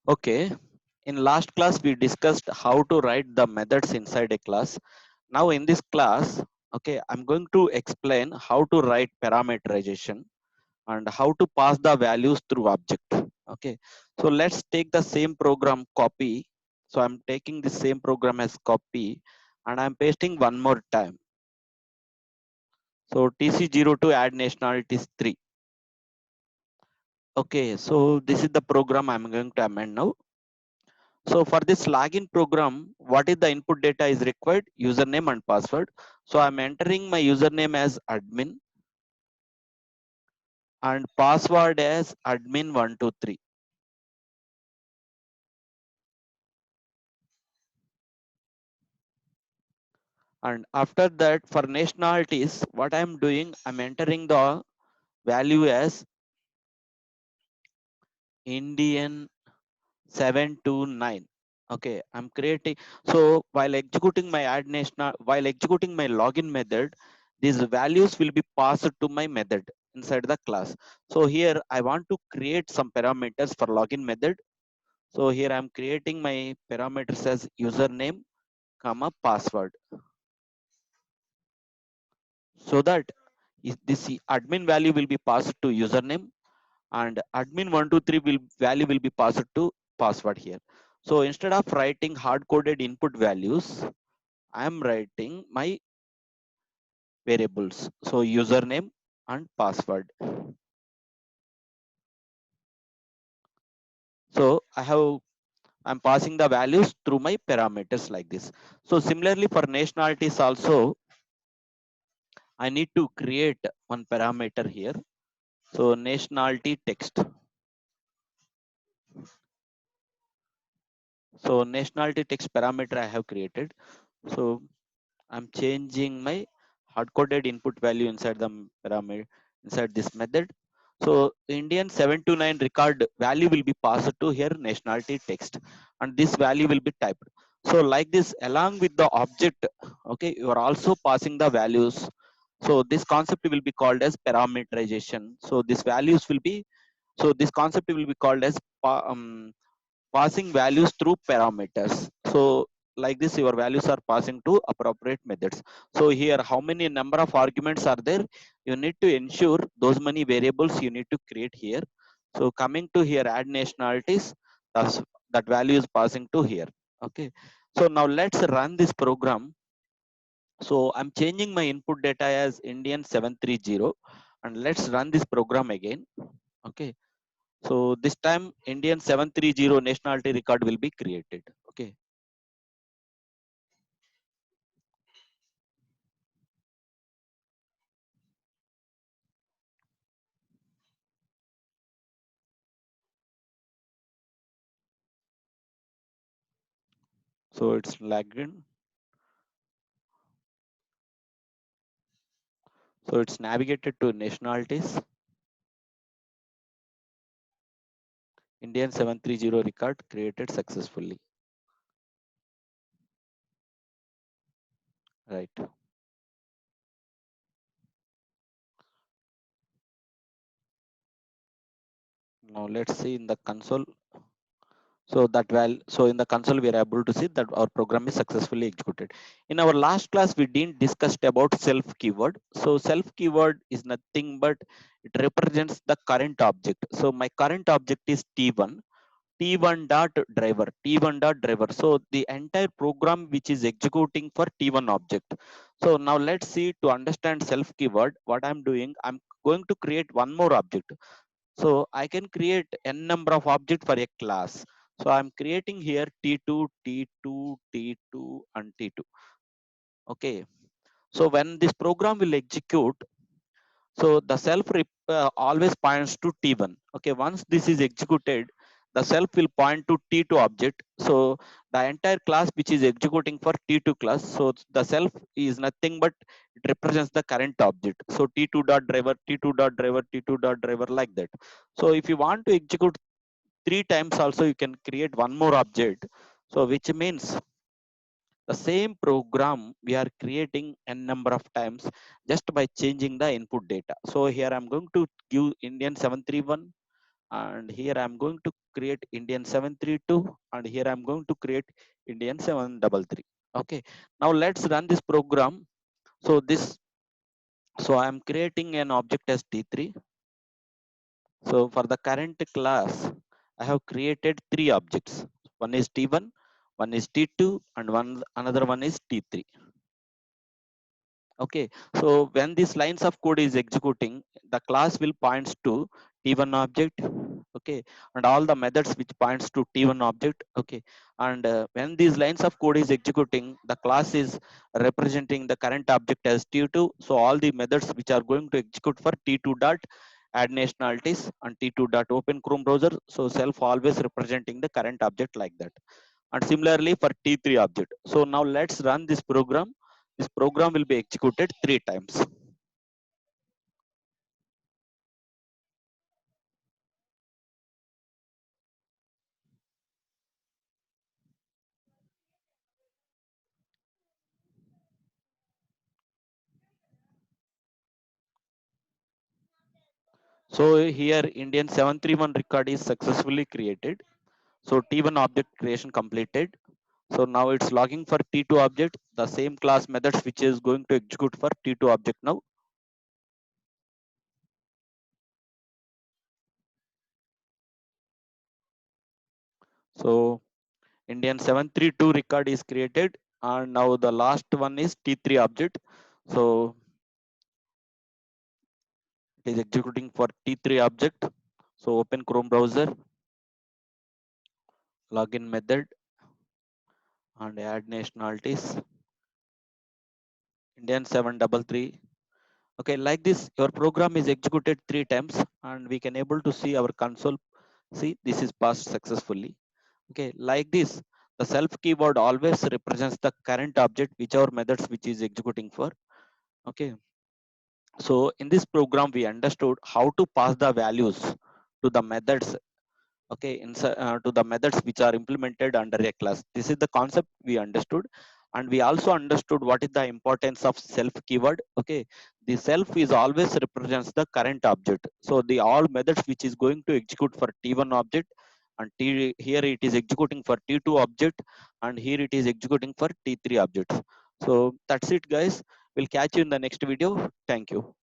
Okay, in last class we discussed how to write the methods inside a class. Now in this class, okay, I'm going to explain how to write parameterization and how to pass the values through object. Okay, so let's take the same program copy. So I'm taking the same program as copy and I'm pasting one more time. So TC02 add nationalities 3. Okay, so this is the program I'm going to amend now. So for this login program, what is the input data is required? Username and password. So I'm entering my username as admin and password as admin123. And after that, for nationalities, what I'm doing, I'm entering the value as Indian 729. Okay, I'm creating. So while executing my add national, while executing my login method, these values will be passed to my method inside the class. So here I want to create some parameters for login method. So here I'm creating my parameters as username, comma password, so that this admin value will be passed to username and admin123 will value will be passed to password here. So instead of writing hard coded input values, I am writing my variables, so username and password. So I'm passing the values through my parameters like this. So similarly for nationalities also, I need to create one parameter here. So nationality text. So nationality text parameter I have created. So I'm changing my hard-coded input value inside the parameter inside this method. So Indian 729 record value will be passed to here nationality text, and this value will be typed. So like this, along with the object, okay, you are also passing the values. So this concept will be called as parameterization. So these values will be, so this concept will be called as passing values through parameters. So like this, your values are passing to appropriate methods. So here, how many number of arguments are there? You need to ensure those many variables you need to create here. So coming to here, add nationalities, that value is passing to here. Okay. So now let's run this program. So I'm changing my input data as Indian 730 and let's run this program again. Okay. So this time Indian 730 nationality record will be created. Okay. So it's lagging. So it's navigated to nationalities. Indian 730 record created successfully. Right. Now let's see in the console. So in the console we are able to see that our program is successfully executed. In our last class we didn't discussed about self keyword. So self keyword is nothing but it represents the current object. So my current object is T1. T1 dot driver, T1 dot driver. So the entire program which is executing for T1 object. So now let's see, to understand self keyword, what I'm doing, I'm going to create one more object. So I can create n number of objects for a class. So I'm creating here T2, T2, T2 and T2. Okay. So when this program will execute, so the always points to T1. Okay, once this is executed, the self will point to T2 object. So the entire class which is executing for T2 class, so the self is nothing but it represents the current object. So T2 dot driver, T2 dot driver, T2 dot driver, like that. So if you want to execute three times also, you can create one more object. So which means the same program we are creating n number of times just by changing the input data. So here I'm going to give Indian 731 and here I'm going to create Indian 732, and here I'm going to create Indian 733. Okay, now let's run this program. So I'm creating an object as T3. So for the current class, I have created three objects. One is T1, one is T2, and another one is T3. Okay, so when these lines of code is executing, the class will points to T1 object. Okay, and all the methods which points to T1 object. Okay, and when these lines of code is executing, the class is representing the current object as T2. So all the methods which are going to execute for T2 dot add nationalities and T2 dot open Chrome browser. So self always representing the current object like that. And similarly for T3 object. So now let's run this program. This program will be executed three times. So here Indian 731 record is successfully created. So T1 object creation completed. So now it's logging for T2 object, the same class methods which is going to execute for T2 object now. So Indian 732 record is created, and now the last one is T3 object. So it is executing for T3 object. So open Chrome browser, login method, and add nationalities. Indian 733. Okay, like this, your program is executed three times, and we can able to see our console. See, this is passed successfully. Okay, like this, the self keyword always represents the current object, whichever methods which is executing for. Okay, so in this program, we understood how to pass the values to the methods. Okay, to the methods which are implemented under a class. This is the concept we understood, and we also understood what is the importance of self keyword. Okay, the self is always represents the current object. So the all methods which is going to execute for T1 object, and here it is executing for T2 object, and here it is executing for T3 objects. So that's it, guys. We'll catch you in the next video. Thank you.